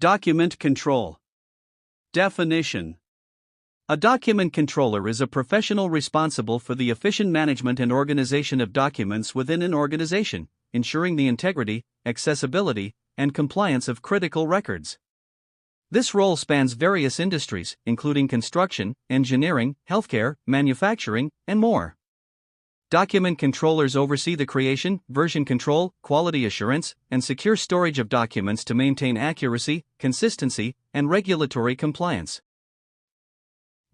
Document control. Definition. A document controller is a professional responsible for the efficient management and organization of documents within an organization, ensuring the integrity, accessibility, and compliance of critical records. This role spans various industries, including construction, engineering, healthcare, manufacturing, and more. Document controllers oversee the creation, version control, quality assurance, and secure storage of documents to maintain accuracy, consistency, and regulatory compliance.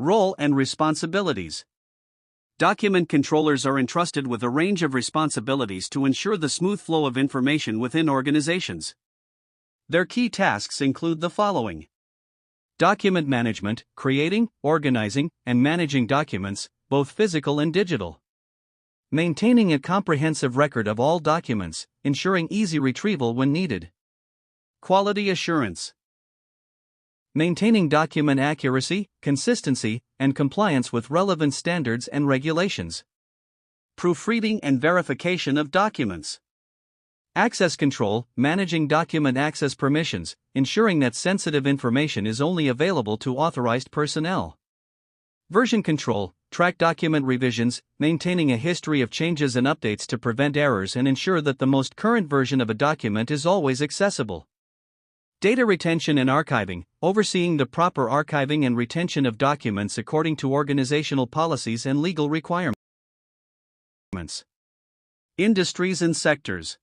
Role and responsibilities. Document controllers are entrusted with a range of responsibilities to ensure the smooth flow of information within organizations. Their key tasks include the following: document management, creating, organizing, and managing documents, both physical and digital. Maintaining a comprehensive record of all documents, ensuring easy retrieval when needed. Quality assurance. Maintaining document accuracy, consistency, and compliance with relevant standards and regulations. Proofreading and verification of documents. Access control, managing document access permissions, ensuring that sensitive information is only available to authorized personnel. Version control, track document revisions, maintaining a history of changes and updates to prevent errors and ensure that the most current version of a document is always accessible. Data retention and archiving, overseeing the proper archiving and retention of documents according to organizational policies and legal requirements. Industries and sectors.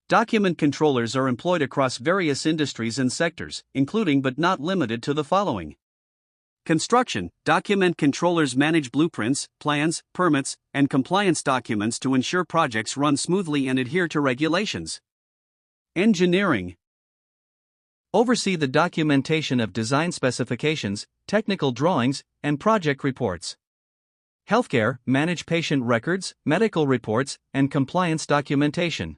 Document controllers are employed across various industries and sectors, including but not limited to the following. Construction. Document controllers manage blueprints, plans, permits, and compliance documents to ensure projects run smoothly and adhere to regulations. Engineering. Oversee the documentation of design specifications, technical drawings, and project reports. Healthcare. Manage patient records, medical reports, and compliance documentation.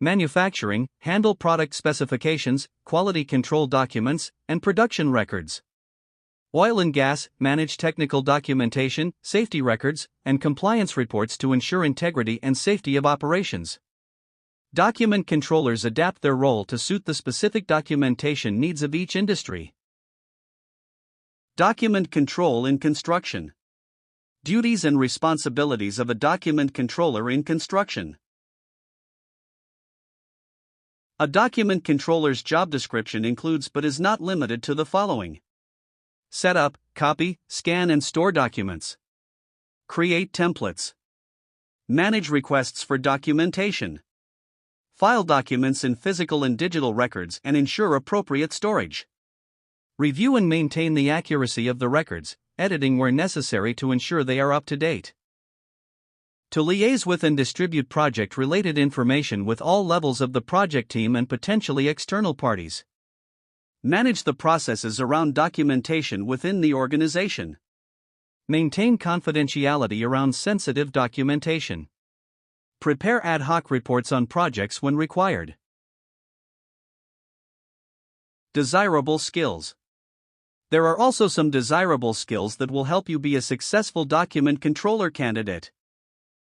Manufacturing. Handle product specifications, quality control documents, and production records. Oil and gas, manage technical documentation, safety records, and compliance reports to ensure integrity and safety of operations. Document controllers adapt their role to suit the specific documentation needs of each industry. Document control in construction. Duties and responsibilities of a document controller in construction. A document controller's job description includes but is not limited to the following: set up, copy, scan and store documents. Create templates. Manage requests for documentation. File documents in physical and digital records and ensure appropriate storage. Review and maintain the accuracy of the records, editing where necessary to ensure they are up to date. To liaise with and distribute project-related information with all levels of the project team and potentially external parties. Manage the processes around documentation within the organization. Maintain confidentiality around sensitive documentation. Prepare ad hoc reports on projects when required. Desirable skills. There are also some desirable skills that will help you be a successful document controller candidate.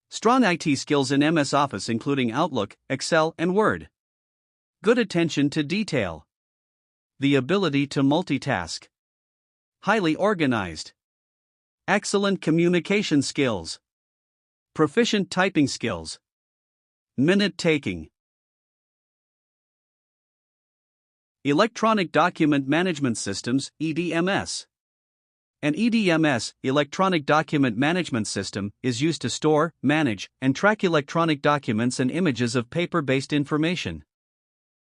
Strong IT skills in MS Office including Outlook, Excel, and Word. Good attention to detail. The ability to multitask. Highly organized. Excellent communication skills. Proficient typing skills. Minute taking. Electronic Document Management Systems, EDMS. An EDMS, Electronic Document Management System, is used to store, manage, and track electronic documents and images of paper-based information.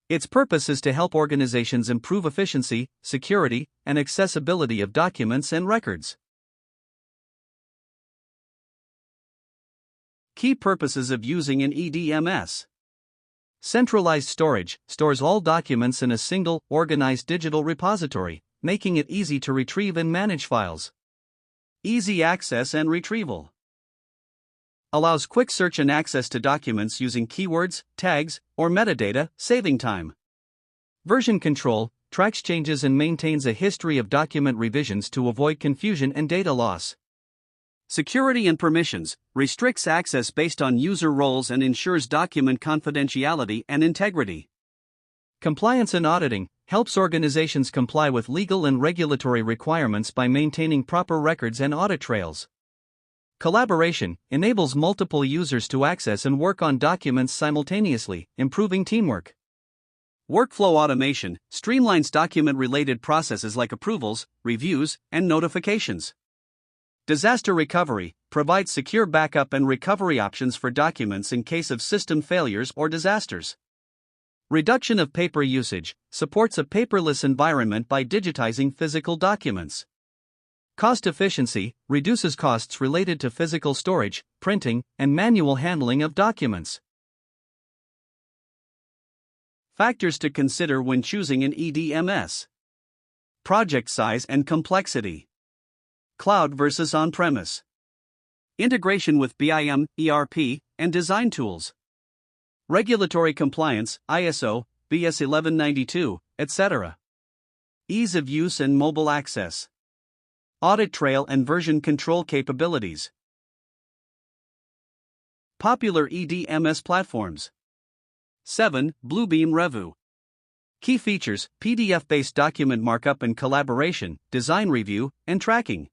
Its purpose is to help organizations improve efficiency, security, and accessibility of documents and records. Key purposes of using an EDMS. Centralized storage stores all documents in a single, organized digital repository, making it easy to retrieve and manage files. Easy access and retrieval. Allows quick search and access to documents using keywords, tags, or metadata, saving time. Version control tracks changes and maintains a history of document revisions to avoid confusion and data loss. Security and permissions restricts access based on user roles and ensures document confidentiality and integrity. Compliance and auditing helps organizations comply with legal and regulatory requirements by maintaining proper records and audit trails. Collaboration enables multiple users to access and work on documents simultaneously, improving teamwork. Workflow automation streamlines document-related processes like approvals, reviews, and notifications. Disaster recovery provides secure backup and recovery options for documents in case of system failures or disasters. Reduction of paper usage supports a paperless environment by digitizing physical documents. Cost efficiency reduces costs related to physical storage, printing, and manual handling of documents. Factors to consider when choosing an EDMS. Project size and complexity. Cloud versus on-premise. Integration with BIM, ERP, and design tools. Regulatory compliance, ISO, BS 1192, etc. Ease of use and mobile access. Audit trail and version control capabilities. Popular EDMS platforms. 7. Bluebeam Revu. Key features: PDF-based document markup and collaboration, design review, and tracking.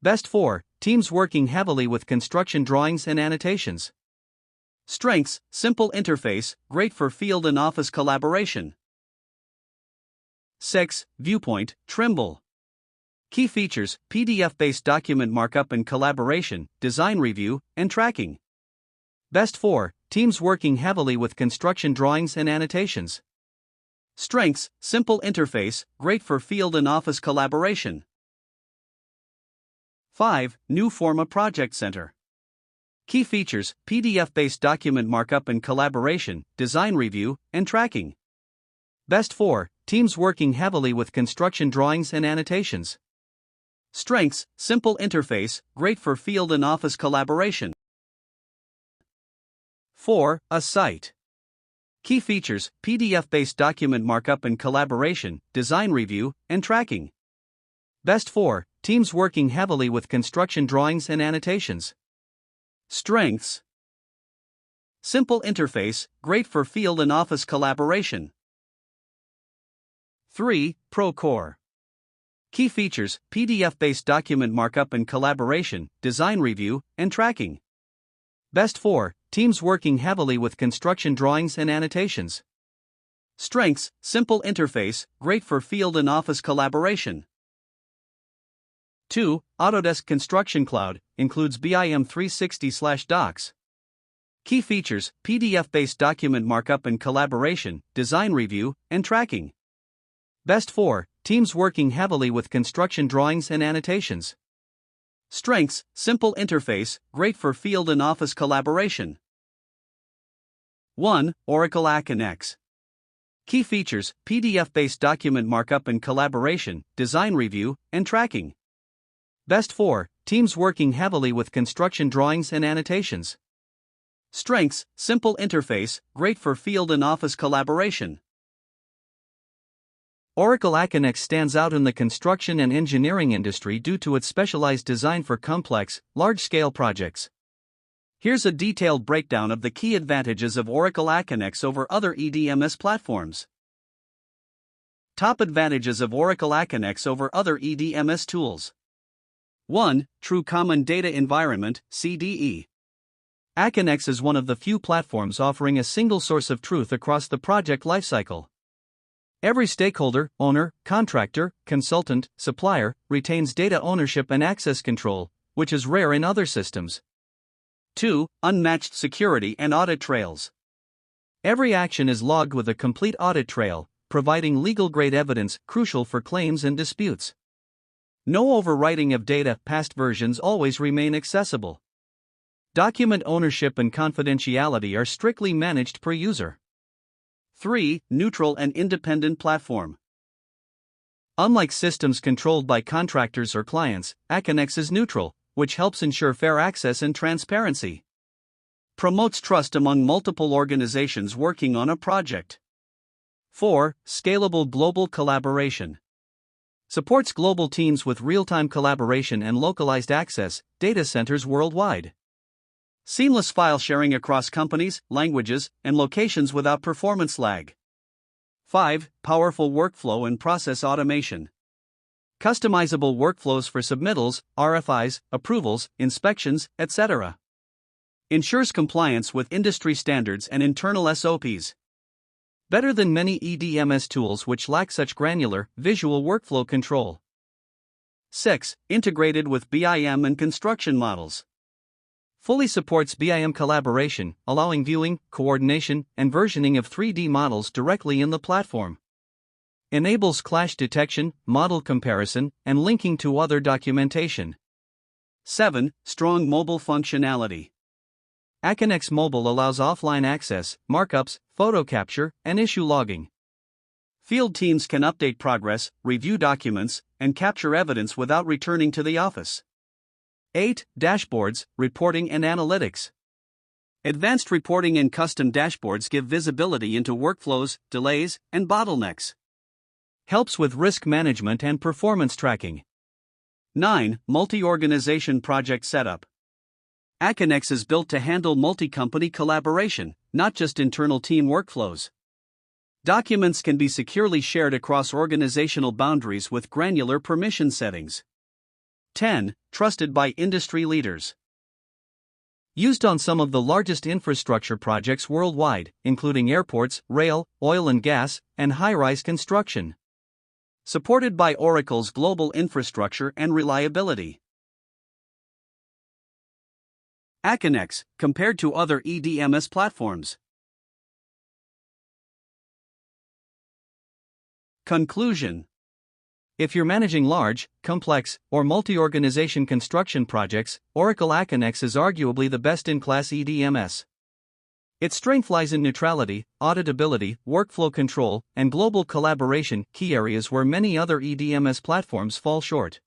Best 4. Teams working heavily with construction drawings and annotations. Strengths: simple interface, great for field and office collaboration. 6. Viewpoint, Trimble. Key features: PDF-based document markup and collaboration, design review, and tracking. Best 4. Teams working heavily with construction drawings and annotations. Strengths: simple interface, great for field and office collaboration. 5. New Forma Project Center. Key features: PDF-based document markup and collaboration, design review, and tracking. Best 4. Teams working heavily with construction drawings and annotations. Strengths: simple interface, great for field and office collaboration. 4. A site. Key features: PDF-based document markup and collaboration, design review, and tracking. Best 4. Teams working heavily with construction drawings and annotations. Strengths: simple interface, great for field and office collaboration. 3. Procore. Key features: PDF-based document markup and collaboration, design review, and tracking. Best 4. Teams working heavily with construction drawings and annotations. Strengths: simple interface, great for field and office collaboration. 2. Autodesk Construction Cloud includes BIM 360/Docs. Key features: PDF-based document markup and collaboration, design review, and tracking. Best 4. Teams working heavily with construction drawings and annotations. Strengths: simple interface, great for field and office collaboration. 1. Oracle Aconex. Key features: PDF-based document markup and collaboration, design review, and tracking. Best 4. Teams working heavily with construction drawings and annotations. Strengths: simple interface, great for field and office collaboration. Oracle Aconex stands out in the construction and engineering industry due to its specialized design for complex, large-scale projects. Here's a detailed breakdown of the key advantages of Oracle Aconex over other EDMS platforms. Top advantages of Oracle Aconex over other EDMS tools. 1. True Common Data Environment, CDE. Aconex is one of the few platforms offering a single source of truth across the project lifecycle. Every stakeholder, owner, contractor, consultant, supplier, retains data ownership and access control, which is rare in other systems. 2. Unmatched security and audit trails. Every action is logged with a complete audit trail, providing legal-grade evidence crucial for claims and disputes. No overwriting of data, past versions always remain accessible. Document ownership and confidentiality are strictly managed per user. 3. Neutral and independent platform. Unlike systems controlled by contractors or clients, Aconex is neutral, which helps ensure fair access and transparency. Promotes trust among multiple organizations working on a project. 4. Scalable global collaboration. Supports global teams with real-time collaboration and localized access, data centers worldwide. Seamless file sharing across companies, languages, and locations without performance lag. 5. Powerful workflow and process automation. Customizable workflows for submittals, RFIs, approvals, inspections, etc. Ensures compliance with industry standards and internal SOPs. Better than many EDMS tools which lack such granular, visual workflow control. 6. Integrated with BIM and construction models. Fully supports BIM collaboration, allowing viewing, coordination, and versioning of 3D models directly in the platform. Enables clash detection, model comparison, and linking to other documentation. 7. Strong mobile functionality. Aconex Mobile allows offline access, markups, photo capture, and issue logging. Field teams can update progress, review documents, and capture evidence without returning to the office. 8. Dashboards, reporting and analytics. Advanced reporting and custom dashboards give visibility into workflows, delays, and bottlenecks. Helps with risk management and performance tracking. 9. Multi-organization project setup. Aconex is built to handle multi-company collaboration, not just internal team workflows. Documents can be securely shared across organizational boundaries with granular permission settings. 10. Trusted by industry leaders. Used on some of the largest infrastructure projects worldwide, including airports, rail, oil and gas, and high-rise construction. Supported by Oracle's global infrastructure and reliability. Aconex, compared to other EDMS platforms. Conclusion. If you're managing large, complex, or multi-organization construction projects, Oracle Aconex is arguably the best-in-class EDMS. Its strength lies in neutrality, auditability, workflow control, and global collaboration, key areas where many other EDMS platforms fall short.